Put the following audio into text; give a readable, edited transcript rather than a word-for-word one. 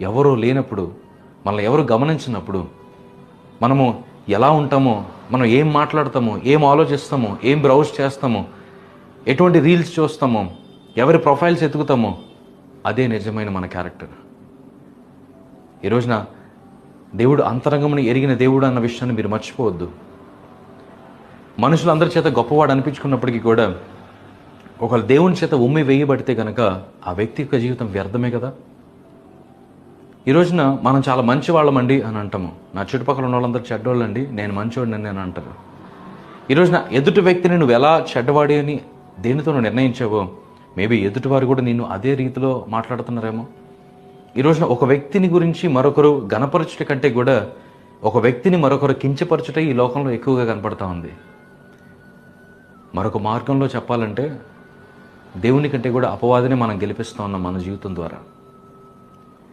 ఎవరూ లేనప్పుడు, మనల్ని ఎవరు గమనించినప్పుడు మనము ఎలా ఉంటామో, మనం ఏం మాట్లాడతామో, ఏం ఆలోచిస్తామో, ఏం బ్రౌజ్ చేస్తామో, ఎటువంటి రీల్స్ చూస్తామో, ఎవరి ప్రొఫైల్స్ ఎతుకుతామో, అదే నిజమైన మన క్యారెక్టర్. ఈ రోజున దేవుడు అంతరంగముని ఎరిగిన దేవుడు అన్న విషయాన్ని మీరు మర్చిపోవద్దు. మనుషులందరి చేత గొప్పవాడు అనిపించుకున్నప్పటికీ కూడా ఒకవేళ దేవుని చేత ఉమ్మి వేయబడితే కనుక ఆ వ్యక్తి యొక్క జీవితం వ్యర్థమే కదా. ఈ రోజున మనం చాలా మంచి వాళ్ళమండి అని అంటాము. నా చుట్టుపక్కల ఉన్న వాళ్ళందరూ చెడ్డవాళ్ళండి, నేను మంచివాడిని అని అంటారు. ఈ రోజున ఎదుటి వ్యక్తిని నువ్వు ఎలా చెడ్డవాడి అని దేనితో నువ్వు నిర్ణయించావో, మేబీ ఎదుటివారు కూడా నిన్ను అదే రీతిలో మాట్లాడుతున్నారేమో. ఈ రోజున ఒక వ్యక్తిని గురించి మరొకరు ఘనపరచుట కంటే కూడా ఒక వ్యక్తిని మరొకరు కించపరచుట ఈ లోకంలో ఎక్కువగా కనపడతా ఉంది. మరొక మార్గంలో చెప్పాలంటే దేవుని కంటే కూడా అపవాదిని మనం గెలిపిస్తూ ఉన్నాం మన జీవితం ద్వారా.